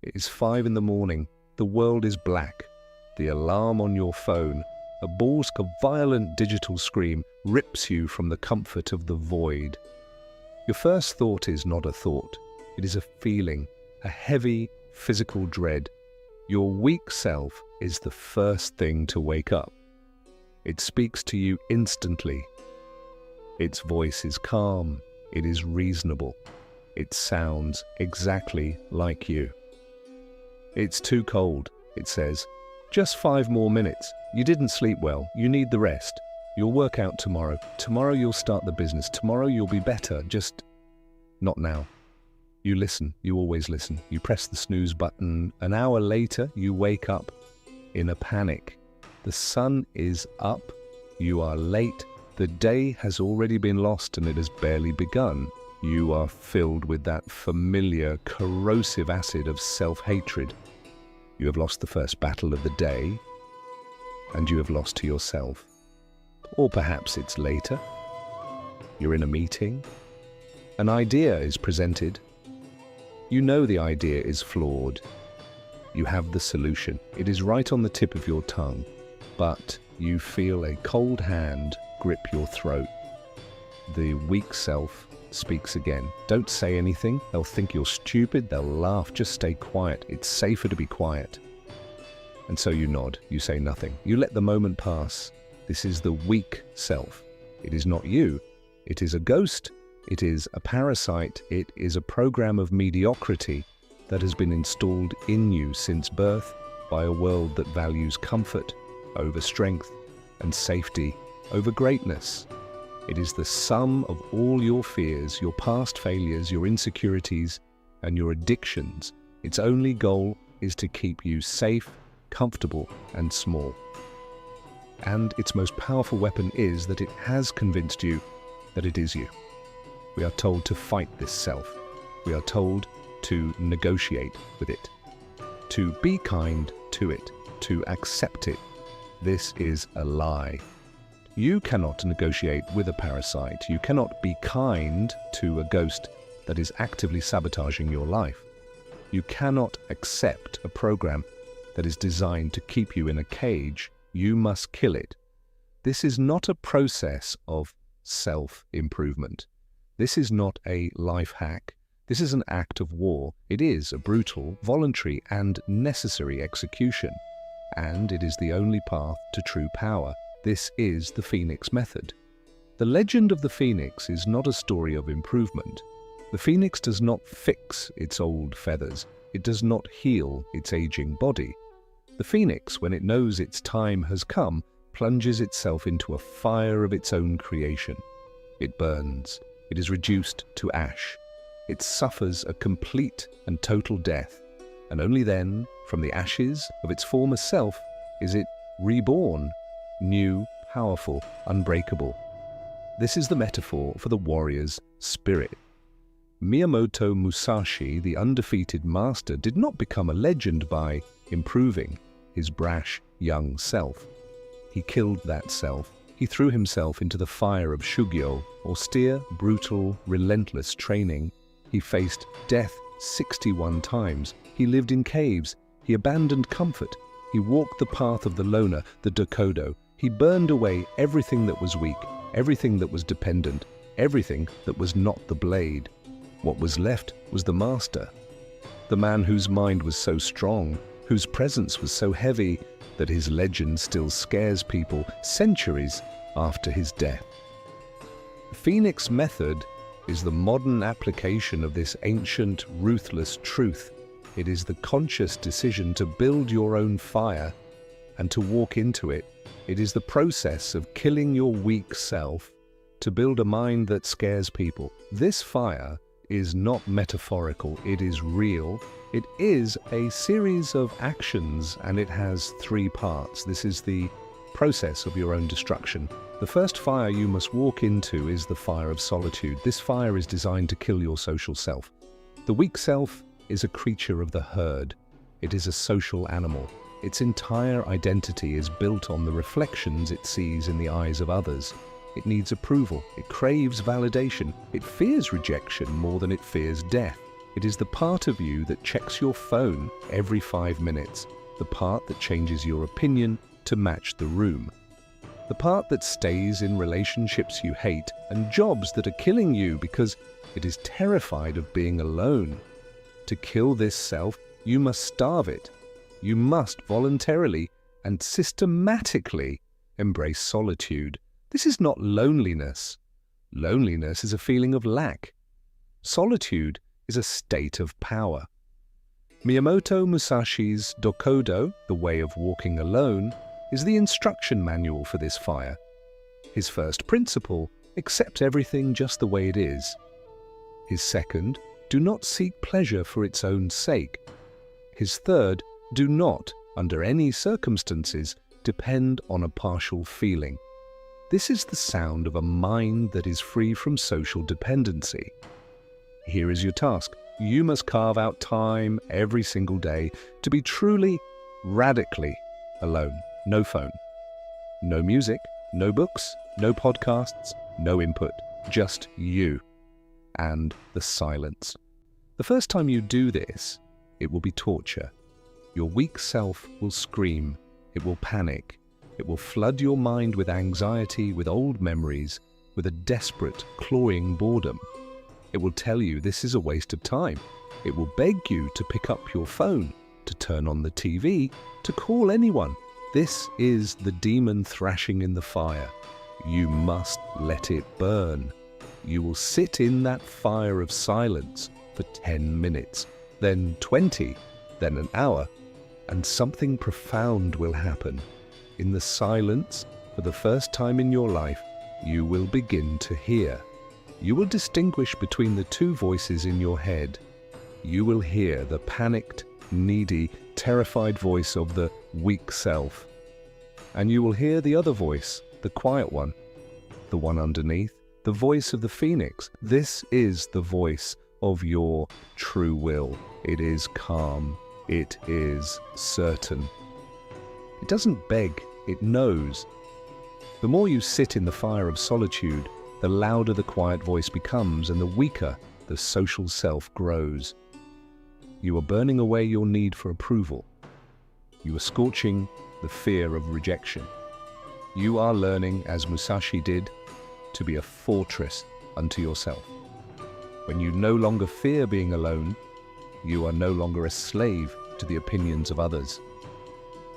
It is 5 in the morning. The world is black. The alarm on your phone, a brusque, violent digital scream, rips you from the comfort of the void. Your first thought is not a thought. It is a feeling, a heavy physical dread. Your weak self is the first thing to wake up. It speaks to you instantly. Its voice is calm. It is reasonable. It sounds exactly like you. It's too cold, it says. Just 5 more minutes. You didn't sleep well. You need the rest. You'll work out tomorrow. Tomorrow you'll start the business. Tomorrow you'll be better. Just not now. You listen. You always listen. You press the snooze button. An hour later, you wake up in a panic. The sun is up. You are late. The day has already been lost and it has barely begun. You are filled with that familiar, corrosive acid of self-hatred. You have lost the first battle of the day, and you have lost to yourself. Or perhaps it's later. You're in a meeting. An idea is presented. You know the idea is flawed. You have the solution. It is right on the tip of your tongue, but you feel a cold hand grip your throat. The weak self speaks again. Don't say anything. They'll think you're stupid. They'll laugh. Just stay quiet. It's safer to be quiet. And so you nod. You say nothing. You let the moment pass. This is the weak self. It is not you. It is a ghost. It is a parasite. It is a program of mediocrity that has been installed in you since birth by a world that values comfort over strength and safety over greatness. It is the sum of all your fears, your past failures, your insecurities, and your addictions. Its only goal is to keep you safe, comfortable, and small. And its most powerful weapon is that it has convinced you that it is you. We are told to fight this self. We are told to negotiate with it, to be kind to it, to accept it. This is a lie. You cannot negotiate with a parasite. You cannot be kind to a ghost that is actively sabotaging your life. You cannot accept a program that is designed to keep you in a cage. You must kill it. This is not a process of self-improvement. This is not a life hack. This is an act of war. It is a brutal, voluntary, and necessary execution. And it is the only path to true power. This is the Phoenix method. The legend of the Phoenix is not a story of improvement. The Phoenix does not fix its old feathers. It does not heal its aging body. The Phoenix, when it knows its time has come, plunges itself into a fire of its own creation. It burns. It is reduced to ash. It suffers a complete and total death. And only then, from the ashes of its former self, is it reborn. New, powerful, unbreakable. This is the metaphor for the warrior's spirit. Miyamoto Musashi, the undefeated master, did not become a legend by improving his brash young self. He killed that self. He threw himself into the fire of Shugyo, austere, brutal, relentless training. He faced death 61 times. He lived in caves. He abandoned comfort. He walked the path of the loner, the dokodo. He burned away everything that was weak, everything that was dependent, everything that was not the blade. What was left was the master, the man whose mind was so strong, whose presence was so heavy that his legend still scares people centuries after his death. The Phoenix method is the modern application of this ancient, ruthless truth. It is the conscious decision to build your own fire and to walk into it. It is the process of killing your weak self to build a mind that scares people. This fire is not metaphorical, it is real. It is a series of actions and it has 3 parts. This is the process of your own destruction. The first fire you must walk into is the fire of solitude. This fire is designed to kill your social self. The weak self is a creature of the herd. It is a social animal. Its entire identity is built on the reflections it sees in the eyes of others. It needs approval. It craves validation. It fears rejection more than it fears death. It is the part of you that checks your phone every 5 minutes, the part that changes your opinion to match the room, the part that stays in relationships you hate and jobs that are killing you because it is terrified of being alone. To kill this self, you must starve it. You must voluntarily and systematically embrace solitude. This is not loneliness. Loneliness is a feeling of lack. Solitude is a state of power. Miyamoto Musashi's Dokodo, the way of walking alone, is the instruction manual for this fire. His first principle, accept everything just the way it is. His second, do not seek pleasure for its own sake. His third, do not, under any circumstances, depend on a partial feeling. This is the sound of a mind that is free from social dependency. Here is your task. You must carve out time every single day to be truly, radically alone. No phone, no music, no books, no podcasts, no input, just you and the silence. The first time you do this, it will be torture. Your weak self will scream, it will panic, it will flood your mind with anxiety, with old memories, with a desperate, clawing boredom. It will tell you this is a waste of time. It will beg you to pick up your phone, to turn on the TV, to call anyone. This is the demon thrashing in the fire. You must let it burn. You will sit in that fire of silence for 10 minutes, then 20, then an hour, and something profound will happen. In the silence, for the first time in your life, you will begin to hear. You will distinguish between the two voices in your head. You will hear the panicked, needy, terrified voice of the weak self. And you will hear the other voice, the quiet one, the one underneath, the voice of the phoenix. This is the voice of your true will. It is calm. It is certain. It doesn't beg, it knows. The more you sit in the fire of solitude, the louder the quiet voice becomes and the weaker the social self grows. You are burning away your need for approval. You are scorching the fear of rejection. You are learning, as Musashi did, to be a fortress unto yourself. When you no longer fear being alone, you are no longer a slave to the opinions of others.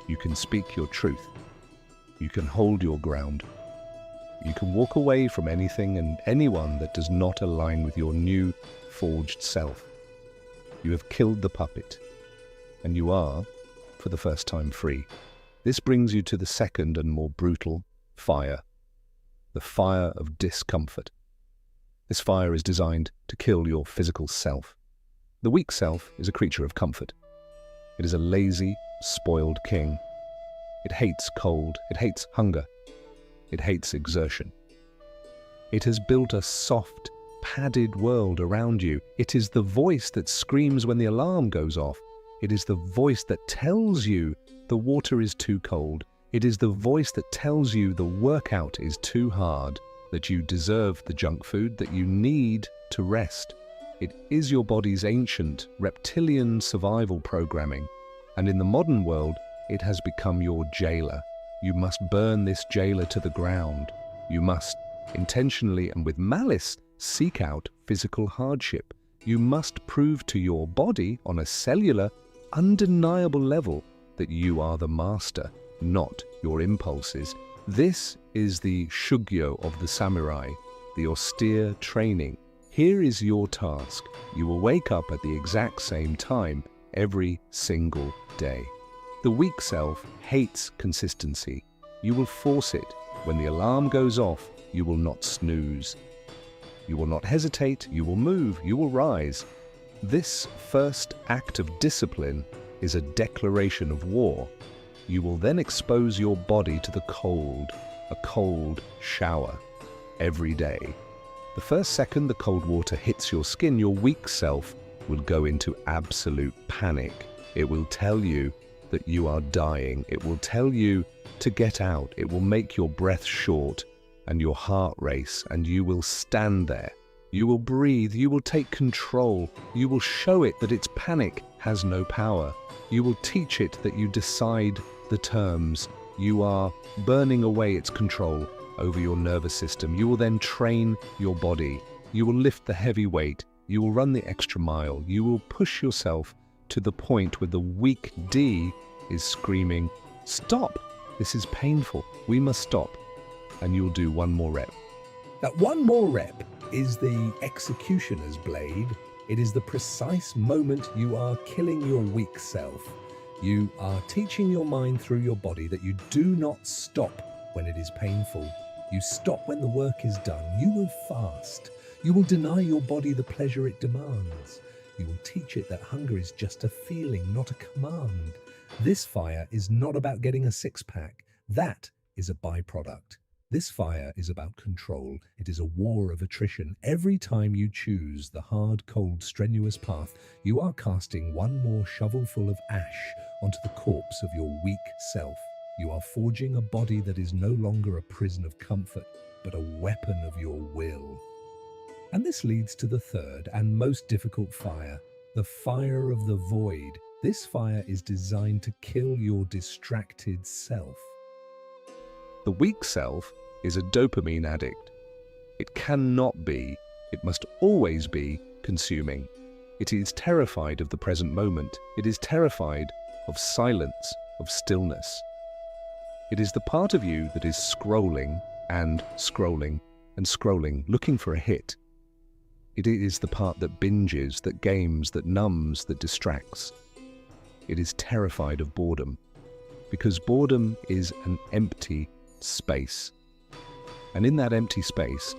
You can speak your truth. You can hold your ground. You can walk away from anything and anyone that does not align with your new, forged self. You have killed the puppet, and you are, for the first time, free. This brings you to the second and more brutal fire, the fire of discomfort. This fire is designed to kill your physical self. The weak self is a creature of comfort. It is a lazy, spoiled king. It hates cold, it hates hunger, it hates exertion. It has built a soft, padded world around you. It is the voice that screams when the alarm goes off. It is the voice that tells you the water is too cold. It is the voice that tells you the workout is too hard, that you deserve the junk food, that you need to rest. It is your body's ancient, reptilian survival programming, and in the modern world, it has become your jailer. You must burn this jailer to the ground. You must, intentionally and with malice, seek out physical hardship. You must prove to your body, on a cellular, undeniable level, that you are the master, not your impulses. This is the shugyo of the samurai, the austere training. Here is your task. You will wake up at the exact same time every single day. The weak self hates consistency. You will force it. When the alarm goes off, you will not snooze. You will not hesitate. You will move. You will rise. This first act of discipline is a declaration of war. You will then expose your body to the cold, a cold shower, every day. The first second the cold water hits your skin, your weak self will go into absolute panic. It will tell you that you are dying. It will tell you to get out. It will make your breath short and your heart race, and you will stand there. You will breathe, you will take control, you will show it that its panic has no power. You will teach it that you decide the terms. You are burning away its control over your nervous system. You will then train your body. You will lift the heavy weight. You will run the extra mile. You will push yourself to the point where the weak D is screaming, "Stop! This is painful. We must stop." And you'll do one more rep. That one more rep is the executioner's blade. It is the precise moment you are killing your weak self. You are teaching your mind through your body that you do not stop when it is painful. You stop when the work is done. You will fast. You will deny your body the pleasure it demands. You will teach it that hunger is just a feeling, not a command. This fire is not about getting a six-pack. That is a byproduct. This fire is about control. It is a war of attrition. Every time you choose the hard, cold, strenuous path, you are casting one more shovelful of ash onto the corpse of your weak self. You are forging a body that is no longer a prison of comfort, but a weapon of your will. And this leads to the third and most difficult fire, the fire of the void. This fire is designed to kill your distracted self. The weak self is a dopamine addict. It cannot be, it must always be consuming. It is terrified of the present moment. It is terrified of silence, of stillness. It is the part of you that is scrolling and scrolling and scrolling, looking for a hit. It is the part that binges, that games, that numbs, that distracts. It is terrified of boredom, because boredom is an empty space. And in that empty space,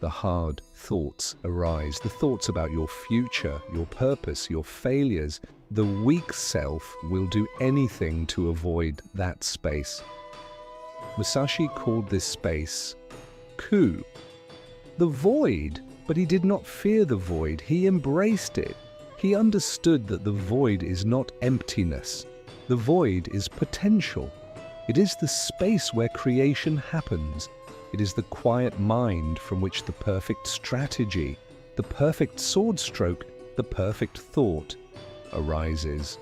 the hard thoughts arise, the thoughts about your future, your purpose, your failures. The weak self will do anything to avoid that space. Musashi called this space ku, the void, but he did not fear the void, he embraced it. He understood that the void is not emptiness, the void is potential. It is the space where creation happens. It is the quiet mind from which the perfect strategy, the perfect sword stroke, the perfect thought arises.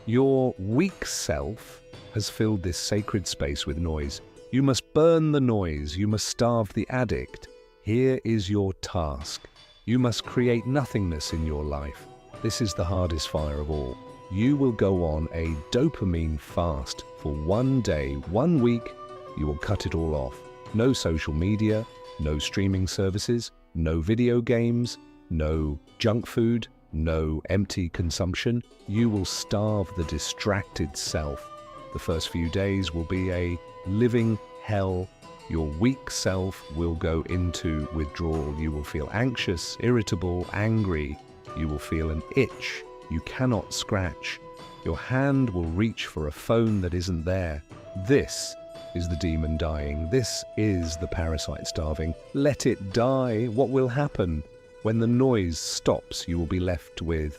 Your weak self has filled this sacred space with noise. You must burn the noise. You must starve the addict. Here is your task. You must create nothingness in your life. This is the hardest fire of all. You will go on a dopamine fast for 1 day, 1 week. You will cut it all off. No social media, no streaming services, no video games, no junk food, no empty consumption. You will starve the distracted self. The first few days will be a living hell. Your weak self will go into withdrawal. You will feel anxious, irritable, angry. You will feel an itch you cannot scratch. Your hand will reach for a phone that isn't there. This is the demon dying. This is the parasite starving. Let it die. What will happen? When the noise stops, you will be left with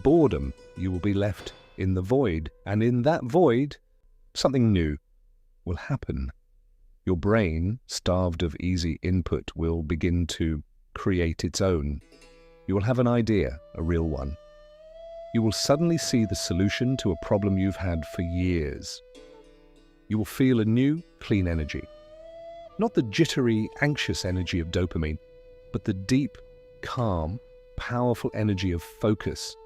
boredom. You will be left in the void. And in that void, something new will happen. Your brain, starved of easy input, will begin to create its own. You will have an idea, a real one. You will suddenly see the solution to a problem you've had for years. You will feel a new, clean energy. Not the jittery, anxious energy of dopamine, but the deep, calm, powerful energy of focus.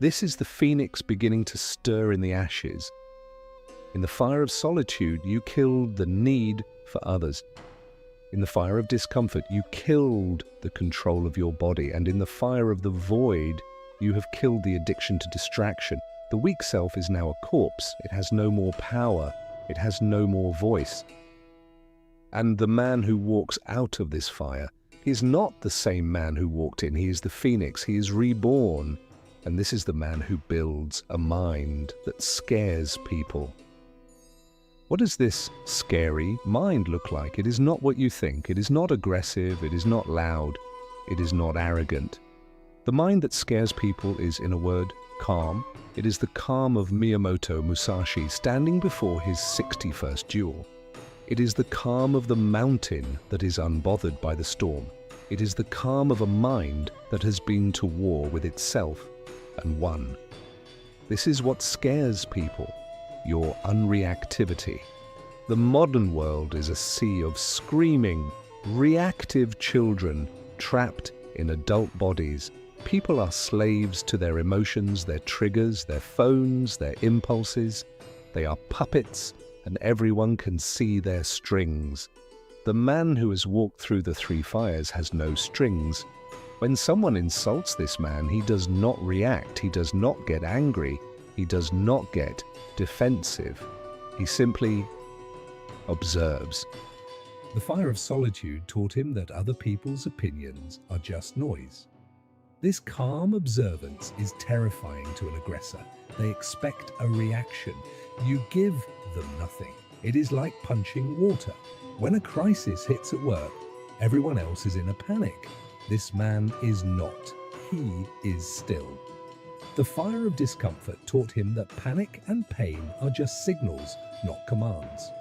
This is the phoenix beginning to stir in the ashes. In the fire of solitude, you killed the need for others. In the fire of discomfort, you killed the control of your body. And in the fire of the void, you have killed the addiction to distraction. The weak self is now a corpse. It has no more power. It has no more voice. And the man who walks out of this fire is not the same man who walked in. He is the phoenix. He is reborn. And this is the man who builds a mind that scares people. What does this scary mind look like? It is not what you think. It is not aggressive. It is not loud. It is not arrogant. The mind that scares people is, in a word, calm. It is the calm of Miyamoto Musashi standing before his 61st duel. It is the calm of the mountain that is unbothered by the storm. It is the calm of a mind that has been to war with itself and won. This is what scares people, your unreactivity. The modern world is a sea of screaming, reactive children trapped in adult bodies. People are slaves to their emotions, their triggers, their phones, their impulses. They are puppets, and everyone can see their strings. The man who has walked through the three fires has no strings. When someone insults this man, he does not react, he does not get angry, he does not get defensive. He simply observes. The fire of solitude taught him that other people's opinions are just noise. This calm observance is terrifying to an aggressor. They expect a reaction. You give them nothing. It is like punching water. When a crisis hits at work, everyone else is in a panic. This man is not. He is still. The fire of discomfort taught him that panic and pain are just signals, not commands.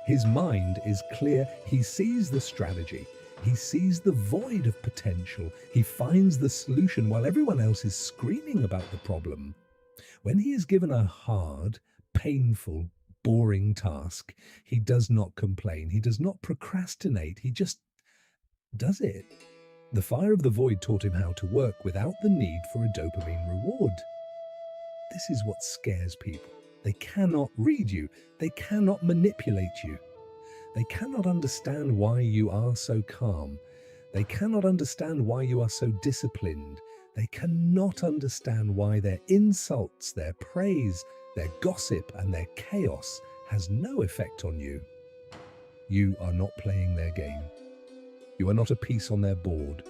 His mind is clear. He sees the strategy. He sees the void of potential. He finds the solution while everyone else is screaming about the problem. When he is given a hard, painful, boring task, he does not complain. He does not procrastinate. He just does it. The fire of the void taught him how to work without the need for a dopamine reward. This is what scares people. They cannot read you. They cannot manipulate you. They cannot understand why you are so calm. They cannot understand why you are so disciplined. They cannot understand why their insults, their praise, their gossip, and their chaos has no effect on you. You are not playing their game. You are not a piece on their board.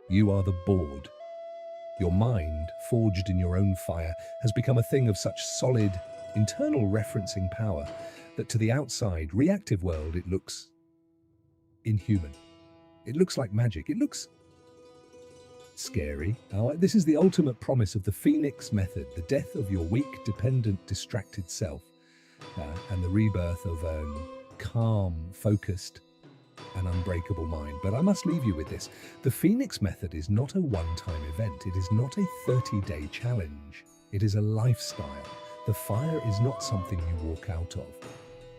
You are the board. Your mind, forged in your own fire, has become a thing of such solid, internal referencing power that to the outside, reactive world, it looks inhuman. It looks like magic. It looks scary. Now, this is the ultimate promise of the Phoenix method, the death of your weak, dependent, distracted self, and the rebirth of a calm, focused, and unbreakable mind. But I must leave you with this. The Phoenix method is not a one-time event. It is not a 30-day challenge. It is a lifestyle. The fire is not something you walk out of.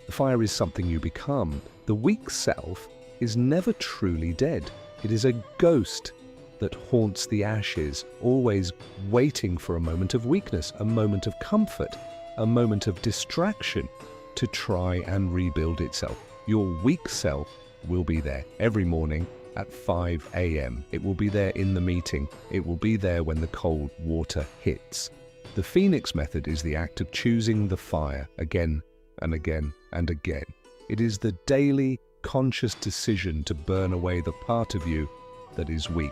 The fire is something you become. The weak self is never truly dead. It is a ghost that haunts the ashes, always waiting for a moment of weakness, a moment of comfort, a moment of distraction to try and rebuild itself. Your weak self will be there every morning at 5 a.m. It will be there in the meeting. It will be there when the cold water hits. The Phoenix method is the act of choosing the fire again and again and again. It is the daily conscious decision to burn away the part of you that is weak.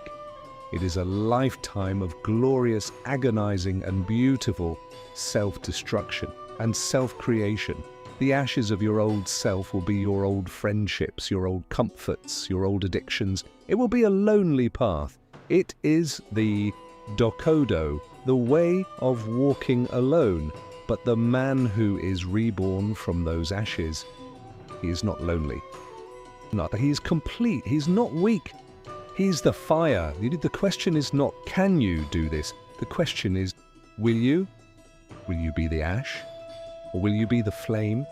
It is a lifetime of glorious, agonizing, and beautiful self-destruction and self-creation. The ashes of your old self will be your old friendships, your old comforts, your old addictions. It will be a lonely path. It is the dokodo, the way of walking alone. But the man who is reborn from those ashes, he is not lonely. He is complete. He's not weak. He's the fire. The question is not, can you do this? The question is, will you? Will you be the ash? Or will you be the flame?